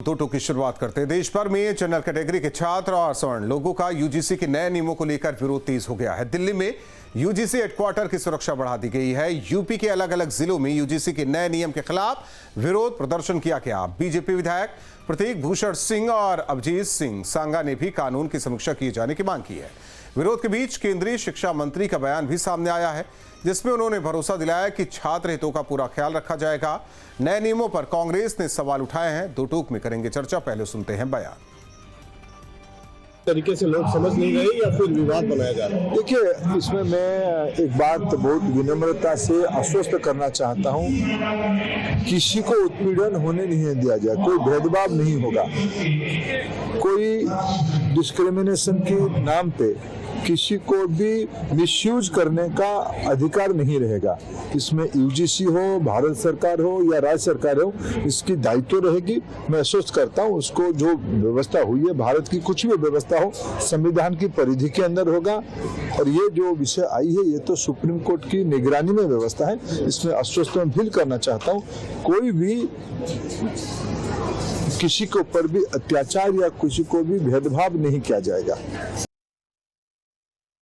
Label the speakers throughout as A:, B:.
A: दो टूक की शुरुआत करते हैं। देश भर में जनरल कैटेगरी के छात्र और सवर्ण लोगों का यूजीसी के नए नियमों को लेकर विरोध तेज हो गया है। दिल्ली में यूजीसी हेडक्वार्टर की सुरक्षा बढ़ा दी गई है। यूपी के अलग अलग जिलों में यूजीसी के नए नियम के खिलाफ विरोध प्रदर्शन किया गया। बीजेपी विधायक प्रतीक भूषण सिंह और अभिजीत सिंह सांगा ने भी कानून की समीक्षा किए जाने की मांग की है। विरोध के बीच केंद्रीय शिक्षा मंत्री का बयान भी सामने आया है, जिसमें उन्होंने भरोसा दिलाया कि छात्र हितों का पूरा ख्याल रखा जाएगा। नए नियमों पर कांग्रेस ने सवाल उठाए हैं। दो टूक में करेंगे चर्चा। पहले सुनते हैं बयान।
B: तरीके से लोग समझ नहीं रहे या फिर विवाद बनाया जा रहा है।
C: देखिए, इसमें मैं एक बात बहुत विनम्रता से आश्वस्त करना चाहता हूं, किसी को उत्पीड़न होने नहीं दिया जाए, कोई भेदभाव नहीं होगा, कोई डिस्क्रिमिनेशन के नाम पे किसी को भी मिसयूज करने का अधिकार नहीं रहेगा। इसमें यूजीसी हो, भारत सरकार हो या राज्य सरकार हो, इसकी दायित्व रहेगी। मैं आश्वस्त करता हूँ, उसको जो व्यवस्था हुई है, भारत की कुछ भी व्यवस्था हो, संविधान की परिधि के अंदर होगा। और ये जो विषय आई है, ये तो सुप्रीम कोर्ट की निगरानी में व्यवस्था है। इसमें आश्वस्त मैं फील करना चाहता हूँ, कोई भी किसी के ऊपर भी अत्याचार या किसी को भी भेदभाव नहीं किया जाएगा।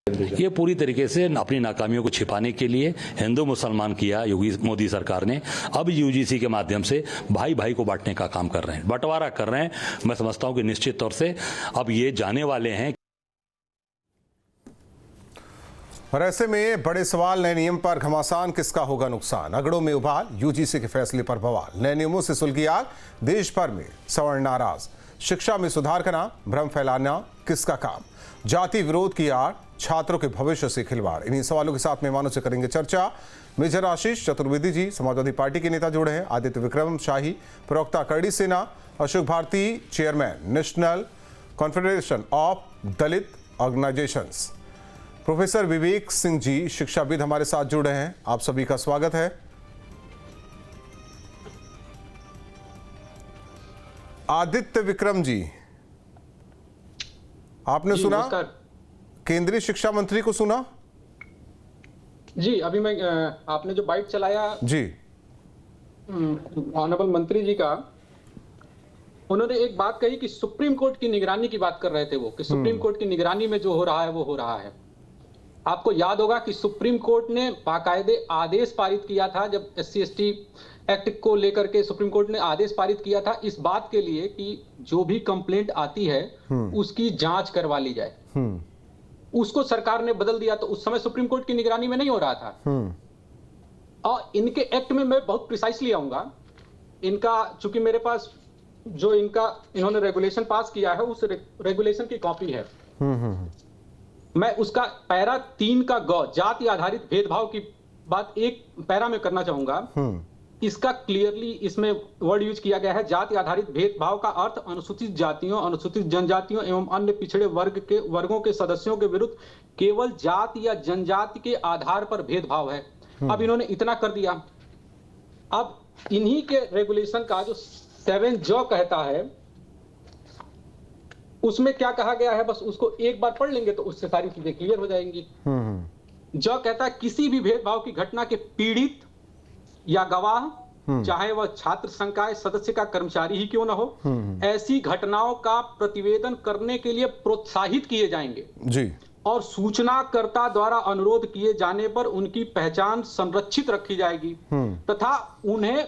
D: ये पूरी तरीके से अपनी नाकामियों को छिपाने के लिए हिंदू मुसलमान किया योगी मोदी सरकार ने। अब यूजीसी के माध्यम से भाई भाई को बांटने का काम कर रहे हैं, बंटवारा कर रहे हैं। मैं समझता हूं कि निश्चित तौर से अब ये जाने वाले हैं।
A: और ऐसे में बड़े सवाल, नए नियम पर घमासान, किसका होगा नुकसान? अगड़ों में उबाल, यूजीसी के फैसले पर बवाल। नए नियमों से सुलगी आग, देश भर में सवर्ण नाराज। शिक्षा में सुधार करना, भ्रम फैलाना किसका काम? जाति विरोध की आड़, छात्रों के भविष्य से खिलवाड़। इन्हीं सवालों के साथ मेहमानों से करेंगे चर्चा। मेजर आशीष चतुर्वेदी जी समाजवादी पार्टी के नेता जुड़े हैं, आदित्य विक्रम शाही प्रवक्ता Karni Sena, Ashok Bharati chairman national confederation of Dalit organisations, professor Vivek Singh ji शिक्षाविद हमारे साथ जुड़े हैं। आप सभी का स्वागत है। आदित्य विक्रम जी, आपने सुना केंद्रीय शिक्षा मंत्री को? सुना
E: जी, अभी मैं आपने जो बाइट चलाया
A: जी
E: ऑनरेबल मंत्री जी का, उन्होंने एक बात कही कि सुप्रीम कोर्ट की निगरानी की बात कर रहे थे वो, कि सुप्रीम कोर्ट की निगरानी में जो हो रहा है वो हो रहा है। आपको याद होगा कि सुप्रीम कोर्ट ने बाकायदे आदेश पारित किया था, जब SC/ST एक्ट को लेकर के सुप्रीम कोर्ट ने आदेश पारित किया था इस बात के लिए कि जो भी कंप्लेंट आती है उसकी जांच करवा ली जाए। उसको सरकार ने बदल दिया, तो उस समय सुप्रीम कोर्ट की निगरानी में नहीं हो रहा था। और इनके एक्ट में मैं बहुत प्रिसाइसली आऊंगा। इनका, चूंकि मेरे पास जो इन्होंने रेगुलेशन पास किया है उस रेगुलेशन की कॉपी है। मैं उसका पैरा 3 का ग, जाति आधारित भेदभाव की बात एक पैरा में करना चाहूंगा। इसका क्लियरली इसमें वर्ड यूज किया गया है, जाति आधारित भेदभाव का अर्थ अनुसूचित जातियों, अनुसूचित जनजातियों एवं अन्य पिछड़े वर्गों के सदस्यों के विरुद्ध केवल जाति या जनजाति के आधार पर भेदभाव है। अब इन्होंने इतना कर दिया। अब इन्हीं के रेगुलेशन का जो 7 ज कहता है, उसमें क्या कहा गया है, बस उसको एक बार पढ़ लेंगे तो उससे सारी चीजें क्लियर हो जाएंगी। ज कहता है, किसी भी भेदभाव की घटना के पीड़ित या गवाह, चाहे वह छात्र संकाय सदस्य का कर्मचारी ही क्यों न हो, ऐसी घटनाओं का प्रतिवेदन करने के लिए प्रोत्साहित किए जाएंगे जी। और सूचनाकर्ता द्वारा अनुरोध किए जाने पर उनकी पहचान संरक्षित रखी जाएगी तथा उन्हें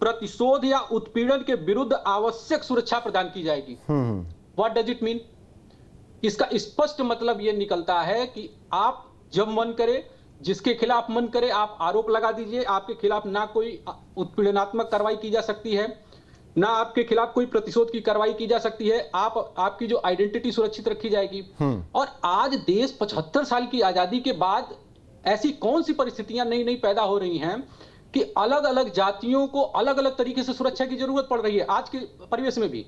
E: प्रतिशोध या उत्पीड़न के विरुद्ध आवश्यक सुरक्षा प्रदान की जाएगी। What does it mean? इसका स्पष्ट मतलब यह निकलता है कि आप जब मन करे, जिसके खिलाफ मन करे, आप आरोप लगा दीजिए। आपके खिलाफ ना कोई उत्पीड़नात्मक कार्रवाई की जा सकती है, ना आपके खिलाफ कोई प्रतिशोध की कार्रवाई की जा सकती है। आपकी जो आइडेंटिटी सुरक्षित रखी जाएगी। और आज देश 75 साल की आजादी के बाद ऐसी कौन सी परिस्थितियां नई नई पैदा हो रही हैं कि अलग अलग जातियों को अलग अलग तरीके से सुरक्षा की जरूरत पड़ रही है आज के परिवेश में भी।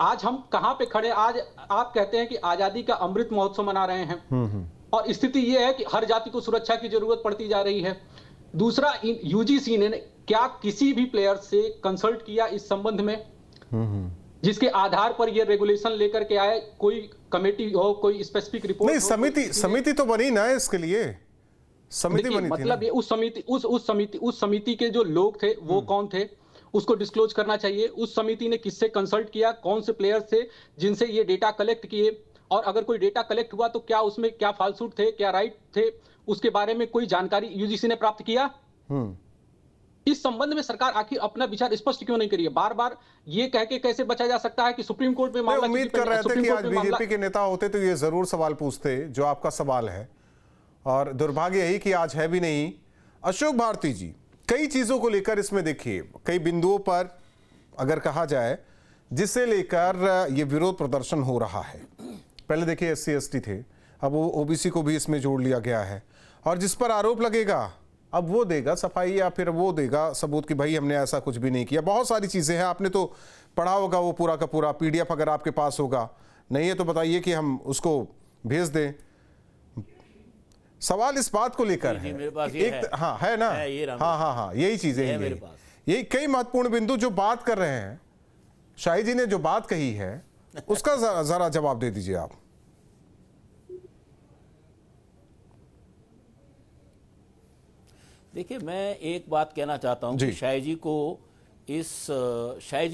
E: आज हम कहां पे खड़े? आज आप कहते हैं कि आजादी का अमृत महोत्सव मना रहे हैं और स्थिति यह है कि हर जाति को सुरक्षा की जरूरत पड़ती जा रही है। दूसरा, यूजीसी ने क्या किसी भी प्लेयर से कंसल्ट किया इस संबंध में, जिसके आधार पर यह रेगुलेशन लेकर के आए? कोई कमेटी हो, कोई स्पेसिफिक रिपोर्ट
A: नहीं, समिति तो बनी ना इसके लिए। समिति बनी थी,
E: मतलब ये उस समिति के जो लोग थे वो कौन थे? उसको डिस्क्लोज करना चाहिए। उस समिति ने किससे कंसल्ट किया, कौन से प्लेयर थे जिनसे ये डेटा कलेक्ट किए, और अगर कोई डेटा कलेक्ट हुआ तो क्या उसमें क्या फाल्सूट थे, क्या राइट थे, उसके बारे में कोई जानकारी यूजीसी ने प्राप्त किया। इस संबंध में सरकार आखिर अपना विचार स्पष्ट क्यों नहीं करी है? बार बार ये कह के कैसे बचा जा सकता है कि सुप्रीम कोर्ट में मामला,
A: उम्मीद कर रहे थे कि आज बीजेपी के नेता होते तो ये जरूर सवाल पूछते जो आपका सवाल है, और दुर्भाग्य यही कि आज है भी नहीं। अशोक भारती जी, कई चीजों को लेकर इसमें देखिए, कई बिंदुओं पर अगर कहा जाए जिसे लेकर ये विरोध प्रदर्शन हो रहा है। पहले देखिए SC ST थे, अब वो OBC को भी इसमें जोड़ लिया गया है, और जिस पर आरोप लगेगा अब वो देगा सफाई या फिर वो देगा सबूत कि भाई हमने ऐसा कुछ भी नहीं किया। बहुत सारी चीजें हैं, आपने तो पढ़ा होगा वो पूरा का पूरा PDF अगर आपके पास होगा, नहीं है तो बताइए कि हम उसको भेज दें। सवाल इस बात को लेकर है,
F: मेरे पास ये है।
A: हाँ है ना, हाँ यही चीजें हैं, यही कई महत्वपूर्ण बिंदु जो बात कर रहे हैं। शाही जी ने जो बात कही है उसका जरा जवाब दे दीजिए आप।
F: देखिए, मैं एक बात कहना चाहता हूं कि शाही जी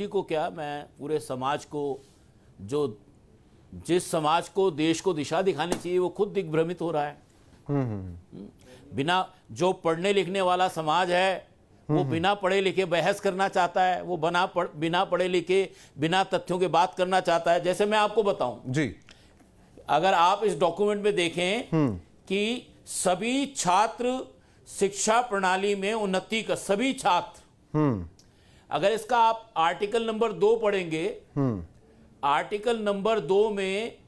F: को क्या, मैं पूरे समाज को, जो जिस समाज को, देश को दिशा दिखानी चाहिए, वो खुद दिग्भ्रमित हो रहा है। बिना, जो पढ़ने लिखने वाला समाज है वो बिना पढ़े लिखे बहस करना चाहता है, वो बिना पढ़े लिखे बिना तथ्यों के बात करना चाहता है। जैसे मैं आपको बताऊं
A: जी,
F: अगर आप इस डॉक्यूमेंट में देखें कि सभी छात्र शिक्षा प्रणाली में उन्नति का, सभी छात्र, अगर इसका आप आर्टिकल नंबर 2 पढ़ेंगे, आर्टिकल नंबर 2 में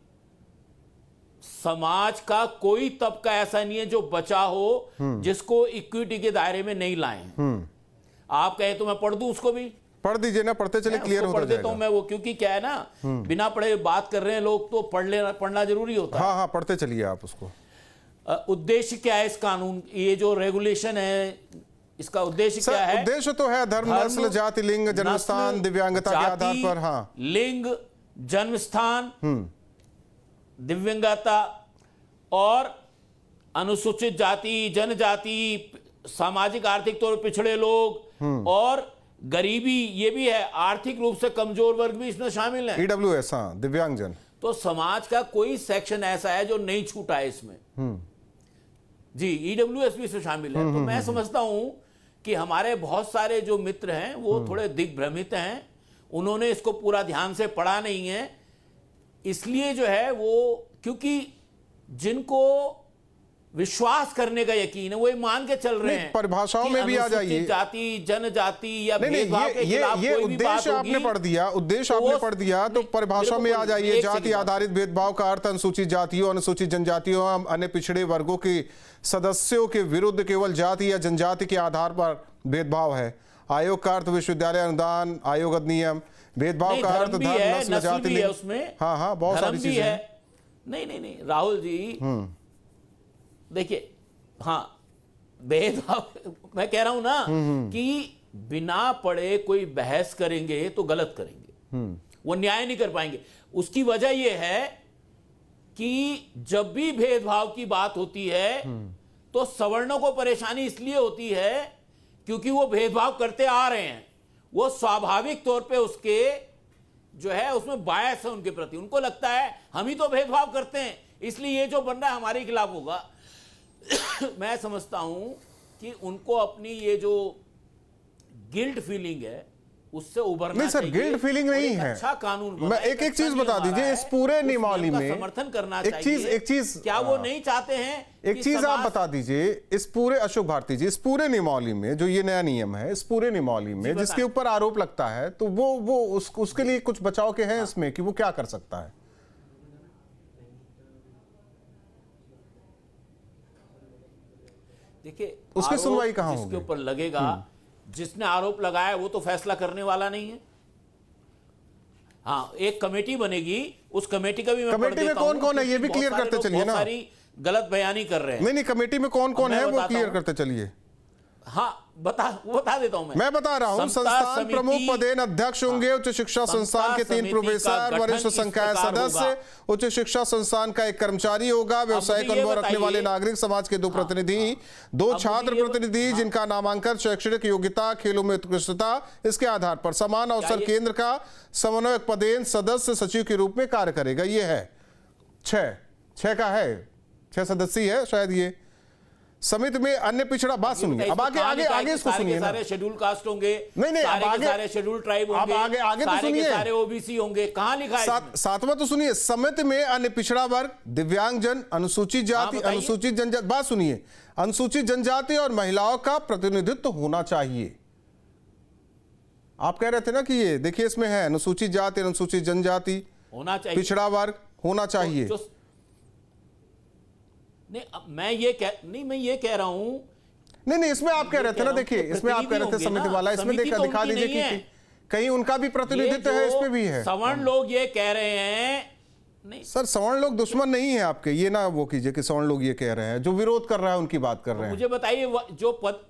F: समाज का कोई तबका ऐसा नहीं है जो बचा हो जिसको इक्विटी के दायरे में नहीं लाए। आप कहे तो मैं पढ़ दूं, उसको भी
A: पढ़ दीजिए ना, पढ़ते चले, क्लियर होता जाएगा।
F: देता हूं मैं वो, क्योंकि क्या है ना, बिना पढ़े बात कर रहे हैं लोग, तो पढ़ना जरूरी होता है।
A: हाँ पढ़ते चलिए आप उसको।
F: उद्देश्य क्या है इस कानून, ये जो रेगुलेशन है, इसका उद्देश्य क्या है?
A: उद्देश्य तो है धर्म, नस्ल, जाति, लिंग, जन्मस्थान, दिव्यांगता के आधार पर, हाँ,
F: लिंग, जन्मस्थान, दिव्यांगता और अनुसूचित जाति, जनजाति, सामाजिक आर्थिक तौर पर पिछड़े लोग और गरीबी, ये भी है, आर्थिक रूप से कमजोर वर्ग भी इसमें शामिल है।
A: EWS, हाँ, दिव्यांगजन।
F: तो समाज का कोई सेक्शन ऐसा है जो नहीं छूटा है इसमें। जी, EWS भी इसमें शामिल है। तो मैं समझता हूं कि हमारे बहुत सारे जो मित्र हैं वो थोड़े दिग्भ्रमित हैं, उन्होंने इसको पूरा ध्यान से पढ़ा नहीं है, इसलिए जो है वो, क्योंकि जिनको विश्वास करने का यकीन है वो मान के चल रहे हैं।
A: परिभाषाओं में भी आ जाइए,
F: जाति, जनजाति या भेदभाव के खिलाफ
A: ये
F: कोई भी बात
A: उद्देश्य आपने पढ़ दिया, उद्देश्य आपने पढ़ दिया, तो परिभाषा में आ जाइए। जाति आधारित भेदभाव का अर्थ अनुसूचित जातियों, अनुसूचित जनजातियों, अन्य पिछड़े वर्गों के सदस्यों के विरुद्ध केवल जाति या जनजाति के आधार पर भेदभाव है। आयोग का अर्थ विश्वविद्यालय अनुदान आयोग अधिनियम, भेदभाव का अर्थ धर्म, नस्ल, जाति, लिंग,
F: उसमें
A: हाँ बहुत सारी चीजें हैं।
F: नहीं राहुल जी, देखिए, हाँ, भेदभाव, मैं कह रहा हूं ना कि बिना पढ़े कोई बहस करेंगे तो गलत करेंगे, वो न्याय नहीं कर पाएंगे। उसकी वजह यह है कि जब भी भेदभाव की बात होती है तो सवर्णों को परेशानी इसलिए होती है क्योंकि वो भेदभाव करते आ रहे हैं, वो स्वाभाविक तौर पे उसके जो है उसमें बायस है उनके प्रति, उनको लगता है हम ही तो भेदभाव करते हैं, इसलिए ये जो बन रहा है हमारे खिलाफ होगा। मैं समझता हूं कि उनको अपनी ये जो गिल्ट फीलिंग है उससे उभरना
A: नहीं सर, गिल्ट फीलिंग नहीं है।
F: अच्छा कानून,
A: मैं एक चीज बता दीजिए, इस पूरे नियमावली में
F: समर्थन करना चाहिए।
A: एक चीज
F: क्या वो नहीं चाहते हैं?
A: एक चीज आप बता दीजिए, इस पूरे, अशोक भारती जी, इस पूरे नियमावली में जो ये नया नियम है, इस पूरे नियमावली में जिसके ऊपर आरोप लगता है, तो वो उसके लिए कुछ बचाव के हैं इसमें कि वो क्या कर सकता है?
F: देखिए,
A: उसकी सुनवाई कहां होगी?
F: जिसके ऊपर लगेगा, जिसने आरोप लगाया वो तो फैसला करने वाला नहीं है। हाँ, एक कमेटी बनेगी, उस कमेटी का भी मैं
A: कमेटी में कौन कौन है ये भी क्लियर करते चलिए ना।
F: सारी गलत बयानी कर रहे हैं।
A: नहीं, कमेटी में कौन कौन है वो क्लियर करते चलिए।
F: हाँ बता देता हूं
A: मैं बता रहा हूं। संस्थान प्रमुख पदेन अध्यक्ष होंगे उच्च शिक्षा संस्थान के 3 प्रोफेसर, वरिष्ठ संकाय सदस्य, उच्च शिक्षा संस्थान का 1 कर्मचारी होगा, व्यवसायिक अनुभव रखने वाले नागरिक समाज के 2 प्रतिनिधि, 2 छात्र प्रतिनिधि जिनका नामांकन शैक्षणिक योग्यता, खेलों में उत्कृष्टता इसके आधार पर समान अवसर केंद्र का समन्वयक पदेन सदस्य सचिव के रूप में कार्य करेगा। ये है 6 का है, 6 सदस्य है शायद। ये समिति में अन्य पिछड़ा, बात सुनिए अब आगे इसको सुनिए ना।
F: सारे शेड्यूल कास्ट होंगे,
A: नहीं अब आगे
F: सारे शेड्यूल ट्राइब होंगे,
A: आगे तो सुनिए,
F: सारे ओबीसी होंगे, कहां लिखा है?
A: सातवां तो सुनिए, समिति में अन्य पिछड़ा वर्ग, दिव्यांगजन, अनुसूचित जाति, अनुसूचित जनजाति, बात सुनिए, अनुसूचित जनजाति और महिलाओं का प्रतिनिधित्व होना चाहिए। आप कह रहे थे ना कि ये देखिए इसमें है अनुसूचित जाति, अनुसूचित जनजाति
F: होना चाहिए,
A: पिछड़ा वर्ग होना चाहिए।
F: नहीं मैं ये कह रहा हूं,
A: नहीं इसमें आप कह रहे थे ना, देखिए इसमें आप कह रहे थे समिति वाला, इसमें दिखा दीजिए कि कहीं उनका भी प्रतिनिधित्व है, इसमें भी है।
F: सवर्ण लोग ये कह रहे हैं, नहीं
A: सर सवर्ण लोग दुश्मन नहीं है आपके, ये ना वो कीजिए कि सवर्ण लोग ये कह रहे हैं, जो विरोध कर रहा है उनकी बात कर रहे हैं।
F: मुझे बताइए जो पद,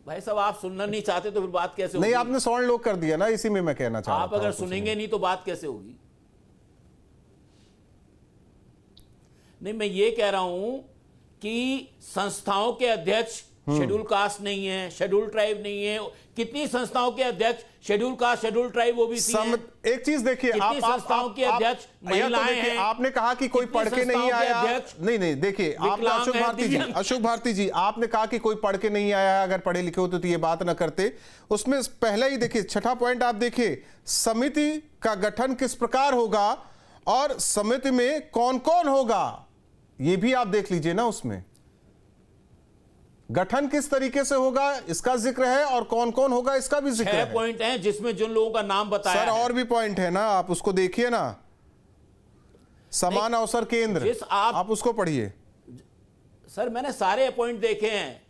F: भाई साहब आप सुनना नहीं चाहते तो फिर बात कैसे होगी?
A: नहीं आपने सवर्ण लोग कर दिया ना, इसी में मैं कहना चाह रहा था।
F: आप अगर सुनेंगे नहीं तो बात कैसे होगी? नहीं मैं ये कह रहा हूं कि संस्थाओं के अध्यक्ष शेड्यूल कास्ट नहीं है, शेड्यूल ट्राइब नहीं है। कितनी संस्थाओं के अध्यक्ष schedule caste, schedule tribe, OBC हैं?
A: एक चीज देखिए, आप
F: संस्थाओं के अध्यक्ष महिलाएं हैं।
A: आपने कहा कि कोई पढ़ के नहीं आया, नहीं देखिए आपने अशोक भारती जी आपने कहा कि कोई पढ़ के नहीं आया, अगर पढ़े लिखे होते तो ये बात ना करते। उसमें पहले ही देखिए 6ठा पॉइंट आप देखिए, समिति का गठन किस प्रकार होगा और समिति में कौन कौन होगा ये भी आप देख लीजिए ना। उसमें गठन किस तरीके से होगा इसका जिक्र है और कौन कौन होगा इसका भी जिक्र है।
F: 6 पॉइंट हैं जिसमें जिन लोगों का नाम बताया
A: सर और भी पॉइंट है ना, आप उसको देखिए ना। समान अवसर केंद्र, आप उसको पढ़िए।
F: सर मैंने सारे पॉइंट देखे हैं।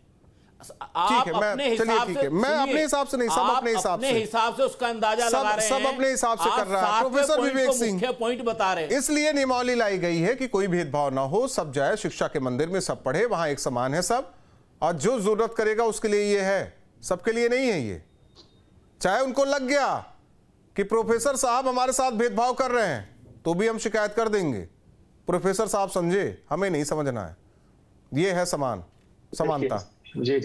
F: आप अपने हिसाब से,
A: मैं अपने हिसाब से नहीं, सब अपने
F: हिसाब से उसका अंदाजा लगा रहे हैं,
A: सब अपने हिसाब से कर रहा है। प्रोफेसर विवेक सिंह
F: मुख्य पॉइंट बता रहे हैं।
A: इसलिए नियमावली लाई गई है कि कोई भेदभाव ना हो, सब जाए शिक्षा के मंदिर में, सब पढ़े, वहां एक समान है सब, और जो जरूरत करेगा उसके लिए ये है, सबके लिए नहीं है ये। चाहे उनको लग गया कि प्रोफेसर साहब हमारे साथ भेदभाव कर रहे हैं तो भी हम शिकायत कर देंगे, प्रोफेसर साहब समझे, हमें नहीं समझना है। ये है समानता।
G: जी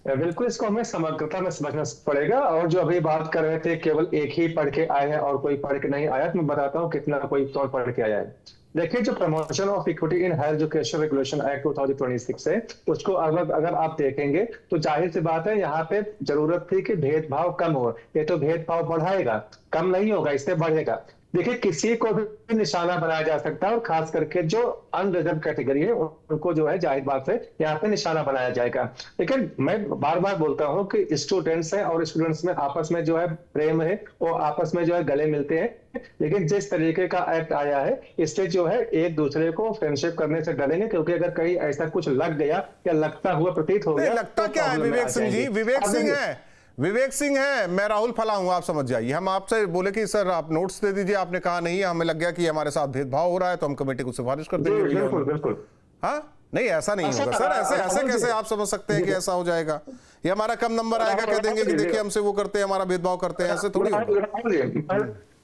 G: बिल्कुल, इसको हमें समग्रता में समझना पड़ेगा। और जो अभी बात कर रहे थे केवल एक ही पढ़ के आए हैं और कोई पढ़ के नहीं आया, तो मैं बताता हूँ कितना कोई तौर पढ़ के आया है। देखिए जो promotion of equity in higher education regulation act 2026 है, उसको अगर आप देखेंगे तो जाहिर सी बात है यहाँ पे जरूरत थी कि भेदभाव कम हो। ये तो भेदभाव बढ़ाएगा, कम नहीं होगा, इससे बढ़ेगा। देखिए किसी को भी निशाना बनाया जा सकता है और खास करके जो अनरिजर्व कैटेगरी है उनको जो है जाहिर बात है यहाँ पे निशाना बनाया जाएगा। लेकिन मैं बार बार बोलता हूँ कि स्टूडेंट्स हैं और स्टूडेंट्स में आपस में जो है प्रेम है, वो आपस में जो है गले मिलते हैं। लेकिन जिस तरीके का एक्ट आया है इससे जो है एक दूसरे को फ्रेंडशिप करने से डरेंगे, क्योंकि अगर कहीं ऐसा कुछ लग गया या लगता हुआ प्रतीत हो गया,
A: लगता क्या है विवेक सिंह जी, विवेक सिंह है, मैं राहुल फला हूं, आप समझ जाइए। हम आपसे बोले कि सर आप नोट्स दे दीजिए, आपने कहा नहीं, हमें लग गया कि हमारे साथ भेदभाव हो रहा है तो हम कमेटी को सिफारिश कर देंगे।
G: बिल्कुल।
A: हाँ नहीं ऐसा नहीं होगा सर, ऐसे कैसे आप समझ सकते हैं कि ऐसा हो जाएगा? ये हमारा कम नंबर आएगा, कह देंगे कि देखिए हमसे वो करते हैं, हमारा भेदभाव करते हैं, ऐसे थोड़ी होगा।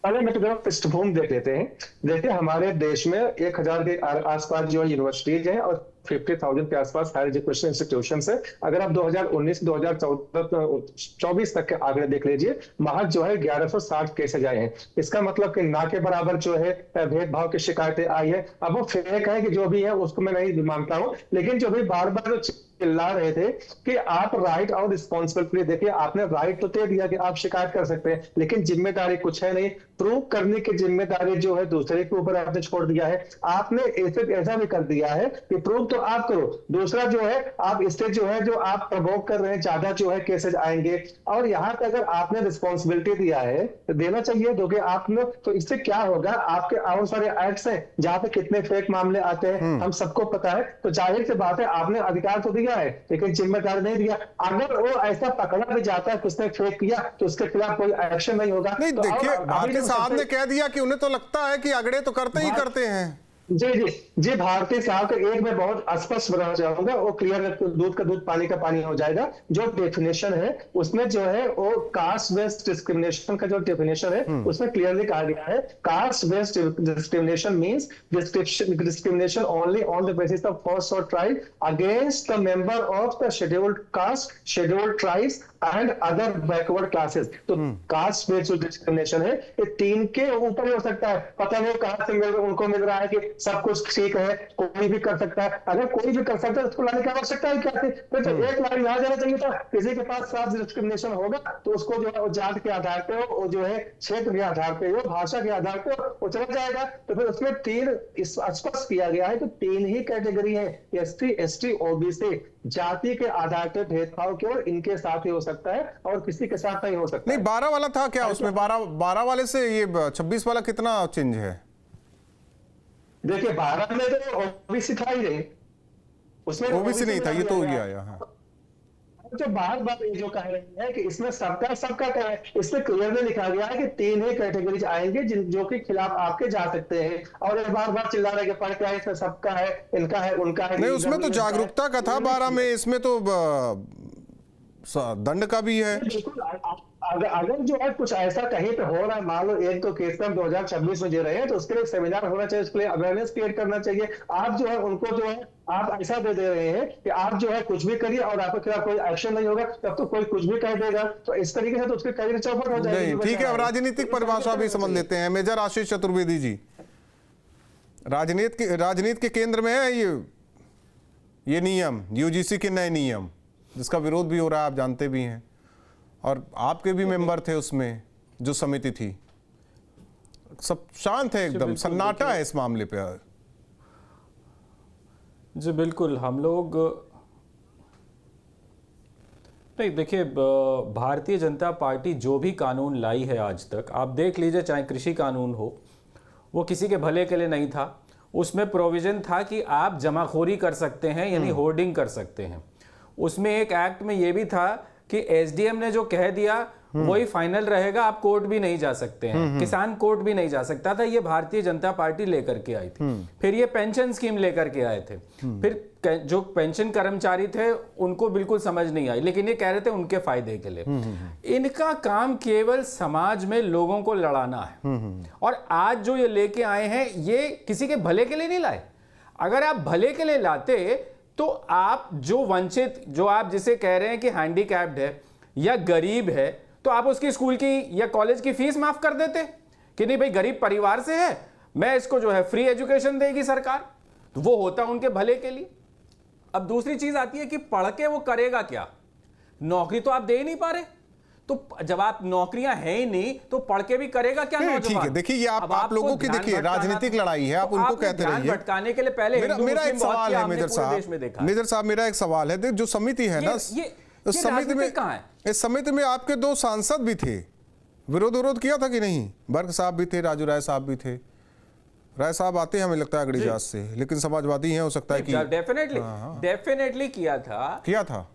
G: पहले मैं तो पृष्ठभूमि देख लेते हैं। देखिए हमारे देश में 1000 के आसपास जो यूनिवर्सिटीज हैं और 50,000 के आसपास हायर एजुकेशन इंस्टीट्यूशन है। अगर आप 2019 2024 तक के आंकड़े देख लीजिए, महज जो है 1160 केसेज आए हैं। इसका मतलब कि ना के बराबर जो है भेदभाव की शिकायतें आई है। अब वो फेक है कि जो भी है उसको मैं नहीं मानता हूं, लेकिन जो भी बार बार चिल्ला रहे थे कि आप राइट और रिस्पॉन्सिबिलिटी, देखिए आपने राइट तो दे दिया कि आप शिकायत कर सकते हैं, लेकिन जिम्मेदारी कुछ है नहीं। प्रूव करने की जिम्मेदारी जो है दूसरे के ऊपर आपने छोड़ दिया है। आपने ऐसा भी कर दिया है कि प्रूव तो आप करो, दूसरा जो है आप इससे जो है जो आप प्रवोक कर रहे हैं ज्यादा जो है केसेज आएंगे। और यहाँ पे अगर आपने रिस्पॉन्सिबिलिटी दिया है तो देना चाहिए, दोगे आपने, तो इससे क्या होगा, आपके और सारे एक्ट्स हैं जहाँ पे कितने फेक मामले आते हैं हम सबको पता है। तो जाहिर सी बात है आपने अधिकार तो दिया है लेकिन जिम्मेदारी नहीं दिया। अगर वो ऐसा पकड़ा भी जाता है कि उसने फेक किया तो उसके खिलाफ कोई एक्शन नहीं होगा।
A: नहीं
G: तो
A: देखिए भारती साहब ने कह दिया कि उन्हें तो लगता है कि अगड़े तो करते ही करते हैं।
G: जी जी जी, भारतीय साहब का एक मैं बहुत स्पष्ट बनाना चाहूंगा, वो क्लियर, दूध का दूध पानी का पानी हो जाएगा। जो डेफिनेशन है उसमें जो है वो कास्ट बेस्ड डिस्क्रिमिनेशन का जो डेफिनेशन है उसमें क्लियरली कहा गया है, caste based discrimination means discrimination only on the basis of caste और tribe against the member of the scheduled caste, scheduled tribes and other backward classes. तो कास्ट बेस्ड जो डिस्क्रिमिनेशन है ये 3 के ऊपर ही हो सकता है। पता नहीं कहां से उनको मिल रहा है कि सब कुछ ठीक है, कोई भी कर सकता है। अगर कोई भी कर सकता है उसको लाने की आवश्यकता है क्या थी? फिर तो एक लाइन यहाँ जाना चाहिए था। किसी के पास कास्ट डिस्क्रिमिनेशन होगा तो उसको जो है वो जात के आधार पे हो, वो जो है क्षेत्र के आधार पे हो, भाषा के आधार पे हो, वो चला जाएगा। तो फिर उसमें 3 स्पष्ट किया गया है कि 3 ही कैटेगरी है, SC ST OBC। जाति के आधार पर भेदभाव केवल इनके साथ ही हो सकता है और किसी के साथ नहीं हो सकता।
A: नहीं, 12 वाला था क्या उसमें? 12 वाले से ये 26 वाला कितना चेंज है?
G: देखिए 12 में तो ओबीसी था ही नहीं, उसमें
A: ओबीसी नहीं था, ये तो हो गया यहाँ।
G: जो बार बार ये जो कह रहे हैं कि इसमें सबका क्या है, इसमें क्लियरली लिखा गया है कि 3 ही कैटेगरीज आएंगे जो कि खिलाफ आपके जा सकते हैं। और ये बार बार चिल्ला रहे कि पढ़ क्या है, इसमें सबका है, इनका है, उनका है।
A: नहीं, उसमें तो जागरूकता का था 12 में, इसमें तो दंड का भी है।
G: बिल्कुल, अगर जो है कुछ ऐसा कहीं पे हो रहा है, मान लो एक तो केस हम 2026 में दे रहे हैं, तो उसके लिए सेमिनार होना चाहिए, उसके लिए अवेयरनेस क्रिएट करना चाहिए। आप जो है उनको जो है आप ऐसा दे रहे हैं कि आप जो है कुछ भी करिए और आपके खिलाफ कोई एक्शन नहीं होगा, तब तो कोई कुछ भी कह देगा। तो इस तरीके से तो उसकी कैरियर चौपट हो जाएगी।
A: नहीं, ठीक है, अब राजनीतिक परिभाषा भी समझ लेते हैं। मेजर आशीष चतुर्वेदी जी, राजनीति के केंद्र में है ये नियम, यूजीसी के नए नियम, जिसका विरोध भी हो रहा है, आप जानते भी हैं, और आपके भी मेंबर थे उसमें जो समिति थी। सब शांत है, एकदम सन्नाटा है इस मामले पे।
H: जी बिल्कुल, हम लोग नहीं, देखिए भारतीय जनता पार्टी जो भी कानून लाई है आज तक, आप देख लीजिए, चाहे कृषि कानून हो, वो किसी के भले के लिए नहीं था। उसमें प्रोविजन था कि आप जमाखोरी कर सकते हैं, यानी होर्डिंग कर सकते हैं। उसमें एक एक्ट में यह भी था कि एसडीएम ने जो कह दिया वही फाइनल रहेगा, आप कोर्ट भी नहीं जा सकते हैं, किसान कोर्ट भी नहीं जा सकता था। ये भारतीय जनता पार्टी लेकर के आई थी। फिर ये पेंशन स्कीम लेकर के आए थे। फिर जो पेंशन कर्मचारी थे उनको बिल्कुल समझ नहीं आई, लेकिन ये कह रहे थे उनके फायदे के लिए। इनका काम केवल समाज में लोगों को लड़ाना है। और आज जो ये लेके आए हैं, ये किसी के भले के लिए नहीं लाए। अगर आप भले के लिए लाते तो आप जो वंचित, जो आप जिसे कह रहे हैं कि हैंडीकैप्ड है या गरीब है, तो आप उसकी स्कूल की या कॉलेज की फीस माफ कर देते कि नहीं भाई गरीब परिवार से है, मैं इसको जो है फ्री एजुकेशन देगी सरकार, तो वो होता उनके भले के लिए। अब दूसरी चीज आती है कि पढ़ के वो करेगा क्या? नौकरी तो आप दे ही नहीं पा रहे, तो जब आप नौकरियां है ही नहीं तो पढ़ के भी करेगा क्या नौजवान?
A: ठीक है, देखिए ये आप लोगों की देखिए राजनीतिक लड़ाई है, आप उनको कहते रहिए।
H: भटकाने के लिए पहले
A: मेरा एक सवाल है मेजर साहब, मेरा एक सवाल है, जो समिति है ना, इस समिति में आपके 2 सांसद भी थे, विरोध किया था कि नहीं? बर्क साहब भी थे, राजू राय साहब भी थे। राय साहब आते हैं हमें लगता है अगड़ी जात से, लेकिन समाजवादी हैं, हो सकता है कि
H: डेफिनेटली किया था।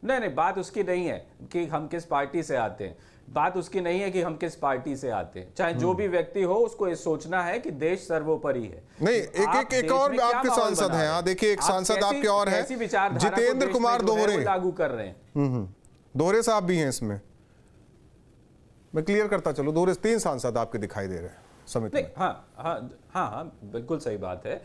H: नहीं, बात उसकी नहीं है कि हम किस पार्टी से आते हैं, बात उसकी नहीं है कि हम किस पार्टी से आते हैं। चाहे जो भी व्यक्ति हो, उसको ये सोचना है कि देश सर्वोपरि है।
A: नहीं, एक और आपके सांसद हैं। हाँ देखिए, एक सांसद आपके और है, जितेंद्र कुमार दोहरे
H: लागू कर रहे हैं।
A: दोहरे साहब भी हैं इसमें। मैं क्लियर करता चलो, दोहरे 3 सांसद आपके दिखाई दे रहे हैं समिति में।
H: हाँ, बिल्कुल सही बात है।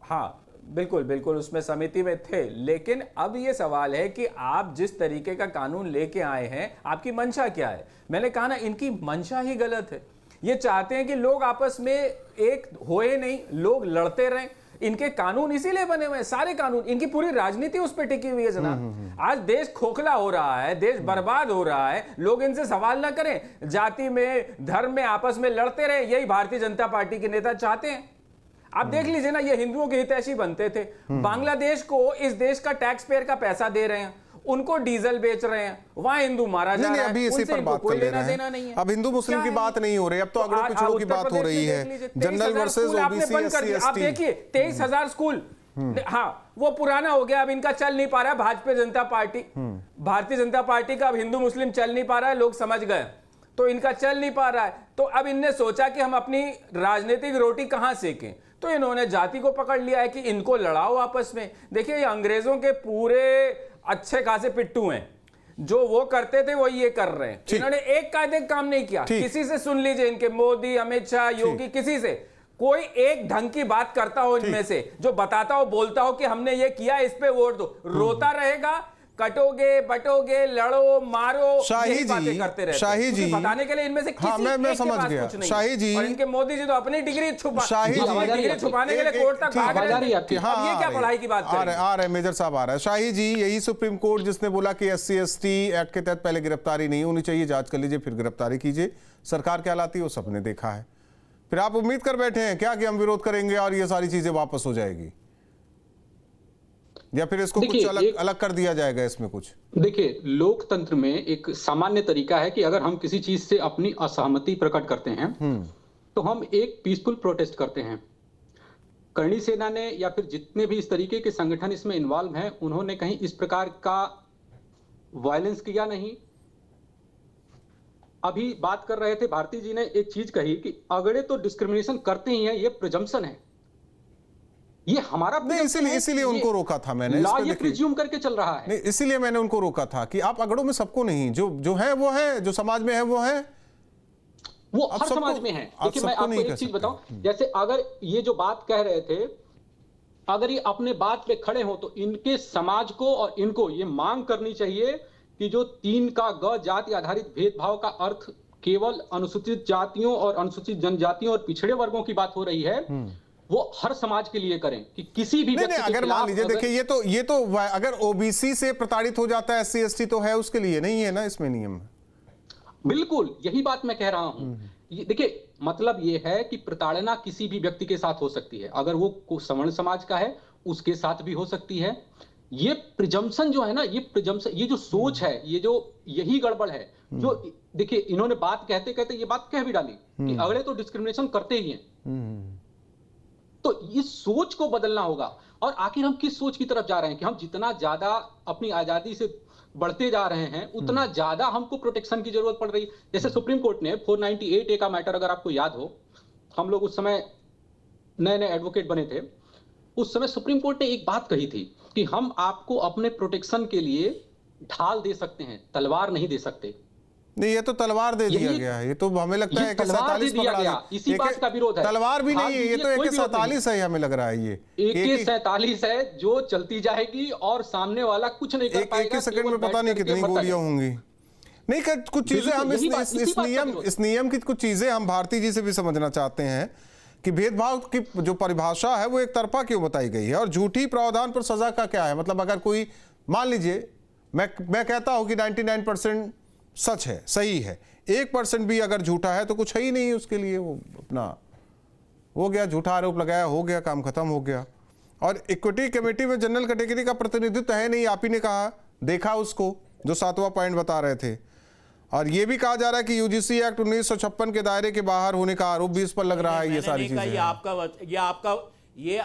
H: हाँ बिल्कुल उसमें समिति में थे। लेकिन अब ये सवाल है कि आप जिस तरीके का कानून लेके आए हैं, आपकी मंशा क्या है? मैंने कहा ना, इनकी मंशा ही गलत है। ये चाहते हैं कि लोग आपस में एक होए नहीं, लोग लड़ते रहें। इनके कानून इसीलिए बने हुए हैं, सारे कानून, इनकी पूरी राजनीति उस पर टिकी हुई है जनाब। आज देश खोखला हो रहा है, देश बर्बाद हो रहा है, लोग इनसे सवाल ना करें, जाति में, धर्म में आपस में लड़ते रहे। यही भारतीय जनता पार्टी के नेता चाहते हैं। आप देख लीजिए ना, ये हिंदुओं के हितैषी बनते थे, बांग्लादेश को इस देश का टैक्स पेयर का पैसा दे रहे हैं, उनको डीजल बेच रहे हैं, वहां हिंदू मारा जा रहा है।
A: अभी इसी पर बात कर ले रहे हैं। अब हिंदू मुस्लिम की बात नहीं हो रही, अब तो अगड़ों पिछड़ों की बात हो रही है। General versus OBC SC ST.
H: आप देखिए 23,000 स्कूल, हाँ वो पुराना हो गया, अब इनका चल नहीं पा रहा है। भाजपा जनता पार्टी, भारतीय जनता पार्टी का अब हिंदू मुस्लिम चल नहीं पा रहा है, लोग समझ गए। तो इनका चल नहीं पा रहा है। तो अब इनने सोचा कि हम अपनी राजनीतिक रोटी कहां सेकें, तो इन्होंने जाति को पकड़ लिया है कि इनको लड़ाओ आपस में। देखिए ये अंग्रेजों के पूरे अच्छे खासे पिट्टू हैं, जो वो करते थे वो ये कर रहे हैं। इन्होंने एक कायदे का काम नहीं किया। किसी से सुन लीजिए, इनके मोदी, अमित शाह, योगी, किसी से कोई एक ढंग की बात करता हो इनमें से, जो बताता हो, बोलता हो कि हमने ये किया, इस पे वोट दो, रोता रहेगा, कटोगे बटोगे, लड़ो मारो,
A: शाही
H: बातें करते रहते।
A: शाही जी
H: बताने के लिए इनमें से किसी
A: मैं
H: एक
A: समझ
H: के पास
A: गया।
H: कुछ नहीं।
A: शाही जी
H: और इनके मोदी जी तो अपनी डिग्री
A: शाही जी
H: डिग्री छुपाने के लिए कोर्ट तक भाग रहे हैं। अब ये क्या पढ़ाई की बात
A: आ रहे मेजर साहब आ रहा है। शाही जी, यही सुप्रीम कोर्ट जिसने बोला कि SC/ST एक्ट के तहत पहले गिरफ्तारी नहीं होनी चाहिए, जांच कर लीजिए फिर गिरफ्तारी कीजिए, सरकार क्या लाती है वो सबने देखा है। फिर आप उम्मीद कर बैठे हैं क्या कि हम विरोध करेंगे और ये सारी चीजें वापस हो जाएगी, या फिर इसको कुछ अलग कर दिया जाएगा इसमें कुछ?
E: देखिए, लोकतंत्र में एक सामान्य तरीका है कि अगर हम किसी चीज से अपनी असहमति प्रकट करते हैं तो हम एक पीसफुल प्रोटेस्ट करते हैं। करणी सेना ने या फिर जितने भी इस तरीके के संगठन इसमें इन्वॉल्व हैं, उन्होंने कहीं इस प्रकार का वायलेंस किया नहीं। अभी बात कर रहे थे, भारती जी ने एक चीज कही कि अगड़े तो डिस्क्रिमिनेशन करते ही हैं, ये प्रिजम्पशन है, ये हमारा
A: नहीं, इसीलिए उनको रोका था मैंने।
E: लॉ ये प्रिज्यूम करके चल रहा है।
A: नहीं, इसीलिए मैंने उनको रोका था कि आप अगड़ों में सबको नहीं, जो है वो है, जो समाज में है वो है,
E: वो हर समाज में है। देखिए मैं आपको एक चीज बताऊं, जैसे अगर ये जो बात कह रहे थे, अगर ये अपने बात पे खड़े हो तो इनके समाज को और इनको ये मांग करनी चाहिए कि जो 3 का ग जाति आधारित भेदभाव का अर्थ केवल अनुसूचित जातियों और अनुसूचित जनजातियों और पिछड़े वर्गों की बात हो रही है, वो हर समाज के लिए करें कि किसी भी व्यक्ति
A: अगर मान लीजिए, देखिए ये तो अगर OBC से प्रताड़ित हो जाता है SC/ST तो है, उसके लिए नहीं है ना इसमें नियम।
E: बिल्कुल यही बात मैं कह रहा हूं। देखिए मतलब ये है कि प्रताड़ना किसी भी व्यक्ति के साथ हो सकती है, अगर वो सवर्ण समाज का है उसके साथ भी हो सकती है। ये प्रिजम्पशन जो है ना, ये प्रिजम्पशन, ये जो सोच है, ये जो यही गड़बड़ है। जो देखिए इन्होंने बात कहते कहते ये बात कह भी डाली कि अगले तो डिस्क्रिमिनेशन करते ही हैं। तो इस सोच को बदलना होगा। और आखिर हम किस सोच की तरफ जा रहे हैं कि हम जितना ज्यादा अपनी आजादी से बढ़ते जा रहे हैं उतना ज्यादा हमको प्रोटेक्शन की जरूरत पड़ रही है। जैसे सुप्रीम कोर्ट ने 498A का मैटर, अगर आपको याद हो, हम लोग उस समय नए नए एडवोकेट बने थे, उस समय सुप्रीम कोर्ट ने एक बात कही थी कि हम आपको अपने प्रोटेक्शन के लिए ढाल दे सकते हैं, तलवार नहीं दे सकते।
A: नहीं, ये तो तलवार दे दिया गया है। ये तो हमें लगता है AK-47
E: दिया गया, इसी बात का विरोध है।
A: तलवार भी नहीं है, ये तो AK-47 है, हमें लग रहा है। ये
E: AK-47 है जो चलती जाएगी और सामने वाला कुछ नहीं कर पाएगा।
A: एक सेकंड में पता नहीं कितनी गोलियां होंगी। नहीं, कुछ चीजें हम इस नियम की कुछ चीजें हम भारती जी से भी समझना चाहते हैं कि भेदभाव की जो परिभाषा है वो एक तरफा क्यों बताई गई है, और झूठी प्रावधान पर सजा का क्या है? मतलब अगर कोई, मान लीजिए मैं कहता हूं कि 99% सच है, सही है, 1% भी अगर झूठा है तो कुछ है ही नहीं उसके लिए, वो अपना हो गया, झूठा आरोप लगाया, हो गया, काम खत्म हो गया। और इक्विटी कमेटी में जनरल कैटेगरी का प्रतिनिधित्व है नहीं, आप ही ने कहा, देखा उसको, जो 7वां पॉइंट बता रहे थे। और ये भी कहा जा रहा है कि UGC एक्ट 1956 के दायरे के बाहर होने का आरोप भी इस पर लग रहा है। ये सारी चीजें,
F: ये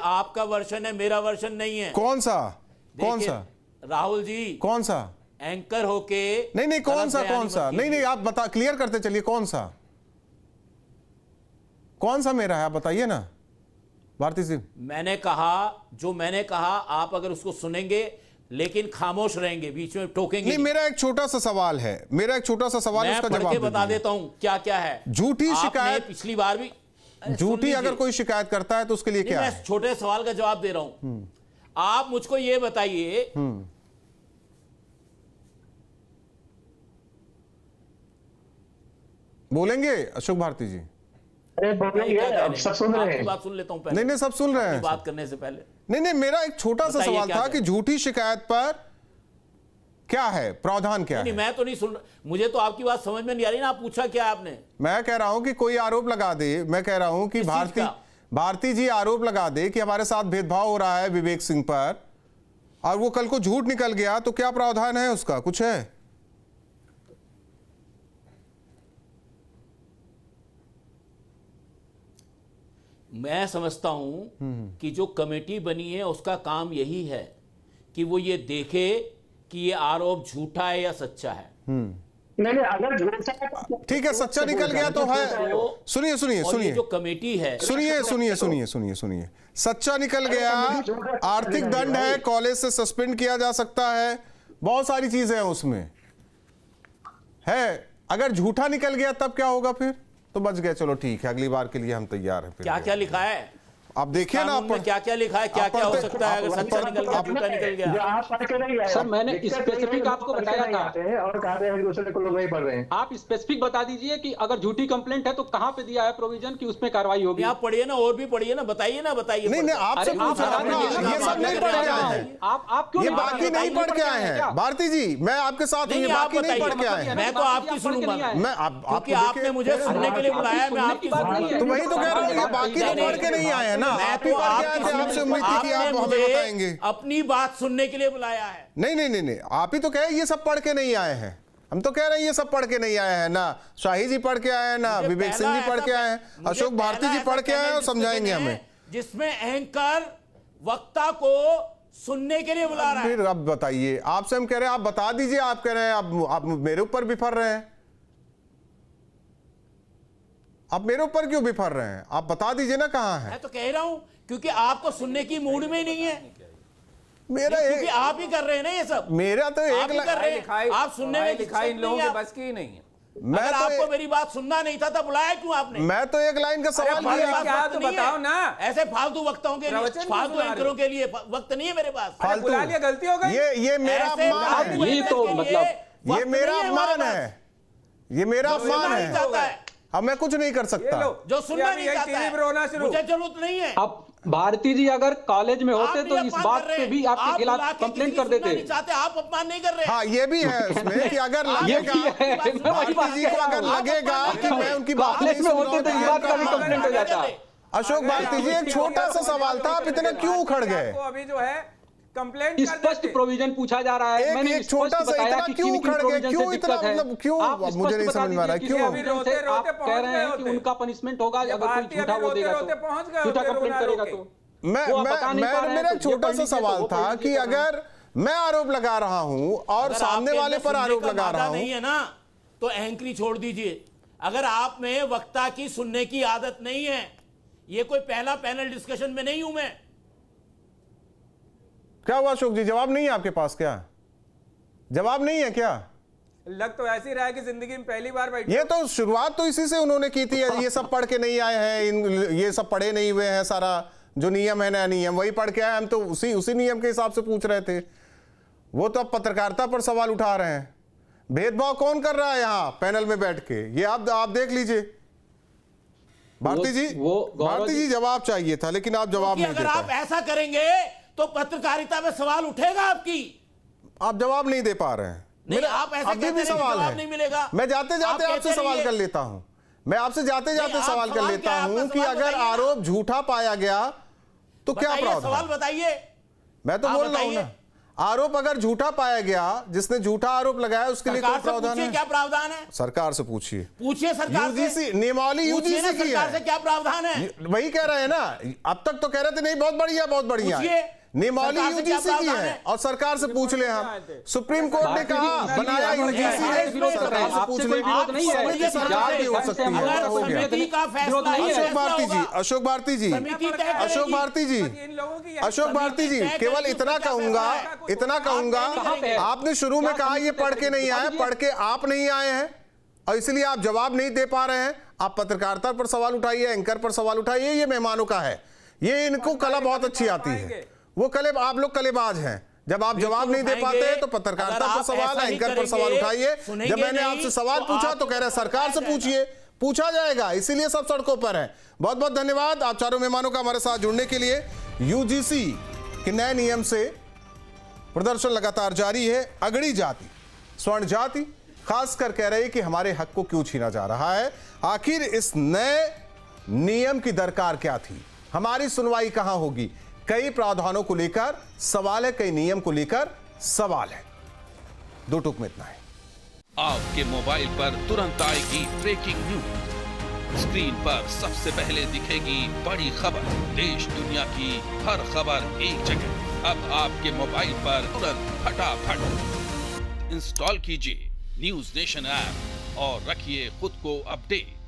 F: आपका वर्षन है, मेरा वर्षन नहीं है।
A: कौन सा
F: राहुल जी,
A: कौन सा
F: एंकर होके?
A: नहीं, कौन सा नहीं, आप बता, क्लियर करते चलिए, कौन सा मेरा है, आप बताइए ना भारती सिंह।
F: मैंने कहा आप अगर उसको सुनेंगे लेकिन खामोश रहेंगे, बीच में टोकेंगे
A: नहीं। मेरा एक छोटा सा सवाल है, उसका जवाब
F: बता देता हूं क्या क्या है।
A: झूठी शिकायत,
F: पिछली बार भी
A: झूठी अगर कोई शिकायत करता है तो उसके लिए क्या है?
F: मैं छोटे सवाल का जवाब दे रहा हूं। आप मुझको ये बताइए,
A: बोलेंगे अशोक भारती जी?
G: अब सब सुन रहे हैं।
F: बात सुन लेता हूं पहले।
A: नहीं, सब सुन रहे हैं
F: बात करने से पहले।
A: नहीं, मेरा एक छोटा सा सवाल था कि झूठी शिकायत पर क्या है, प्रावधान क्या है?
F: नहीं, मैं तो नहीं सुन, मुझे तो आपकी बात समझ में नहीं आ रही ना। आप पूछा क्या आपने?
A: मैं कह रहा हूं कि कोई आरोप लगा दे, मैं कह रहा हूं कि भारती जी आरोप लगा दे कि हमारे साथ भेदभाव हो रहा है विवेक सिंह पर, और वो कल को झूठ निकल गया, तो क्या प्रावधान है उसका, कुछ है?
F: मैं समझता हूं कि जो कमेटी बनी है उसका काम यही है कि वो ये देखे कि ये आरोप झूठा है या सच्चा है।
G: नहीं अगर झूठा
A: ठीक है, सच्चा निकल गया तो है। सुनिए सुनिए
F: और ये
A: सुनिए
F: जो कमेटी है,
A: सुनिए, सच्चा निकल गया, आर्थिक दंड है, कॉलेज से सस्पेंड किया जा सकता है, बहुत सारी चीजें हैं उसमें है। अगर झूठा निकल गया तब क्या होगा? फिर तो बच गए, चलो ठीक है, अगली बार के लिए हम तैयार हैं।
F: क्या क्या लिखा है
A: आप देखिए ना,
F: क्या क्या लिखा है, क्या क्या हो सकता है अगर सच्चा निकल गया, झूठा निकल गया।
E: सर मैंने स्पेसिफिक आपको बताया था,
G: और कहा दूसरे को लोग नहीं पढ़ रहे हैं।
E: आप स्पेसिफिक बता दीजिए कि अगर झूठी कंप्लेंट है तो कहां पे दिया है प्रोविजन कि उसमें कार्रवाई होगी।
F: आप पढ़िए ना, और भी पढ़िए ना, बताइए ना, बताइए।
A: नहीं आपसे पूछ रहा हूं, ये सब नहीं पढ़ के आए हैं
E: आप क्यों
A: ये बाकी नहीं पढ़ के आए हैं भारती जी, मैं आपके साथ हूं, ये बाकी नहीं पढ़ के आए हैं।
F: मैं तो आपकी सुनूंगा,
A: मैं
F: क्योंकि आपने मुझे सुनने के लिए बुलाया, मैं आपकी सुनूंगा।
A: तो वही तो कह रहा हूं, ये बाकी नहीं पढ़ के नहीं आए हैं ना, आप ही पढ़ के आए थे, आपसे उम्मीद थी कि आप हमें बताएंगे।
F: अपनी बात सुनने के लिए बुलाया है।
A: नहीं, आप ही तो कहे ये सब पढ़ के नहीं आए हैं। हम तो कह रहे हैं ये सब पढ़ के नहीं आए हैं ना, शाही जी पढ़ के आए हैं ना, विवेक सिंह जी पढ़ के आए हैं, अशोक भारती जी पढ़ के आए हैं और समझाएंगे हमें,
F: जिसमें एंकर वक्ता को सुनने के लिए बुला रहा है।
A: फिर अब बताइए, आपसे हम कह रहे हैं आप बता दीजिए, आप कह रहे हैं आप मेरे ऊपर बिफर रहे हैं। आप मेरे ऊपर क्यों बिफर रहे हैं? आप बता दीजिए ना कहां है।
F: मैं तो कह रहा हूं क्योंकि आपको सुनने की मूड में ही नहीं है,
A: मेरा
F: क्योंकि आप ही कर रहे हैं ना ये सब।
A: मेरा तो
F: आप ही कर रहे हैं, आप सुनने में
H: लिखाई इन लोगों के बस की नहीं है।
F: अगर आपको मेरी बात सुनना नहीं था तब बुलाया क्यों आपने?
A: मैं तो एक लाइन का सवाल किया,
H: क्या तो बताओ ना।
F: ऐसे फालतू वक्ताओं के लिए, फालतू एंकरों के लिए वक्त नहीं है मेरे पास।
A: फालतू
H: बुला लिया, गलती हो गई।
A: ये मेरा अपमान है,
E: ये तो मतलब
A: ये मेरा अपमान है, ये मेरा अपमान है। अब मैं कुछ नहीं कर सकता।
F: जो सुनना नहीं चाहता है, मुझे जरूरत नहीं है।
E: अब भारती जी अगर कॉलेज में होते तो इस बात पे भी आपके खिलाफ कंप्लेंट कर देते।
F: आप अपमान नहीं कर रहे।
A: हाँ, ये भी है उसमें कि अगर लगेगा भारती जी को, अगर लगेगा कि मैं उनकी बात नहीं सुन रहा हूं तो इस बात का भी कंप्लेंट हो जाता। अशोक भारती जी, एक छोटा सा सवाल था, आप इतना क्यों उखड़ गए?
H: अभी जो है कंप्लेंट
E: स्पष्ट प्रोविजन पूछा जा रहा है। मैंने
A: एक छोटा सा इतना क्यों उखड़ गए, क्यों इतना, मतलब क्यों? मुझे नहीं समझ में आ रहा है क्यों
E: आप कह रहे हैं कि उनका पनिशमेंट होगा अगर कोई झूठा वो देगा तो, झूठा कंप्लेंट करेगा तो।
A: मेरा एक छोटा सा सवाल था कि अगर मैं आरोप लगा रहा हूं और सामने वाले पर आरोप लगा रहा हूं,
F: नहीं है ना, तो एंकरी छोड़ दीजिए। अगर आप में वक्ता की सुनने की आदत नहीं है, ये कोई पहला पैनल डिस्कशन में नहीं हूं मैं।
A: क्या हुआ अशोक जी, जवाब नहीं है आपके पास? क्या जवाब नहीं है? क्या
H: लग तो ऐसी रहा है कि जिंदगी में पहली बार बैठे।
A: ये तो शुरुआत तो इसी से उन्होंने की थी, ये सब पढ़ के नहीं आए हैं, ये सब पढ़े नहीं हुए हैं, सारा जो नियम है ना नियम वही पढ़ के आए, हम तो उसी नियम के हिसाब से पूछ रहे थे। वो तो अब पत्रकारिता पर सवाल उठा रहे हैं। भेदभाव कौन कर रहा है यहाँ पैनल में बैठ के, ये आप देख लीजिए। भारती जी जवाब चाहिए था, लेकिन आप जवाब नहीं दे पाए।
F: अगर आप ऐसा करेंगे तो पत्रकारिता में सवाल उठेगा आपकी।
A: आप जवाब नहीं दे पा रहे हैं।
F: मेरा आप ऐसे
A: अभी भी सवाल है,
F: नहीं मिलेगा।
A: मैं जाते जाते आपसे सवाल कर लेता हूं, मैं आपसे जाते जाते सवाल कर लेता हूं कि अगर आरोप झूठा पाया गया तो क्या प्रावधान?
F: सवाल बताइए।
A: मैं तो बोल रहा हूं ना, आरोप अगर झूठा पाया गया, जिसने झूठा आरोप लगाया उसके लिए कोई प्रावधान है?
F: क्या प्रावधान है?
A: सरकार से पूछिए
F: सरकार
A: यूजीसी नियमावली यूजीसी की है,
F: क्या प्रावधान है?
A: वही कह रहे हैं ना, अब तक तो कह रहे थे नहीं बहुत बढ़िया नियमावली यूजीसी की है, और सरकार से पूछ ले। हम सुप्रीम कोर्ट ने कहा बनाया यूजीसी है, सरकार से पूछ ले। सरकार भी हो सकती है। अशोक भारती जी केवल इतना कहूंगा, आपने शुरू में कहा ये पढ़ के नहीं आए, पढ़ के आप नहीं आए हैं और इसलिए आप जवाब नहीं दे पा रहे हैं। आप पत्रकारिता पर सवाल उठाइए, एंकर पर सवाल उठाइए, ये मेहमानों का है, ये इनको कला बहुत अच्छी आती है। वो आप लोग कलेबाज हैं। जब आप जवाब नहीं दे पाते तो पत्रकारिता पर सवाल, एंकर पर सवाल उठाइए। जब मैंने आपसे सवाल पूछा तो कह रहे सरकार से पूछिए, पूछा जाएगा, इसीलिए सब सड़कों पर है। बहुत बहुत धन्यवाद आप चारों मेहमानों का हमारे साथ जुड़ने के लिए। यूजीसी के नए नियम से प्रदर्शन लगातार जारी है। अगड़ी जाति, स्वर्ण जाति खासकर कह रहे हैं कि हमारे हक को क्यों छीना जा रहा है, आखिर इस नए नियम की दरकार क्या थी, हमारी सुनवाई कहां होगी। कई प्रावधानों को लेकर सवाल है, कई नियम को लेकर सवाल है। दो टुक में इतना है।
I: आपके मोबाइल पर तुरंत आएगी ब्रेकिंग न्यूज, स्क्रीन पर सबसे पहले दिखेगी बड़ी खबर, देश दुनिया की हर खबर एक जगह। अब आपके मोबाइल पर तुरंत फटाफट इंस्टॉल कीजिए न्यूज नेशन ऐप और रखिए खुद को अपडेट।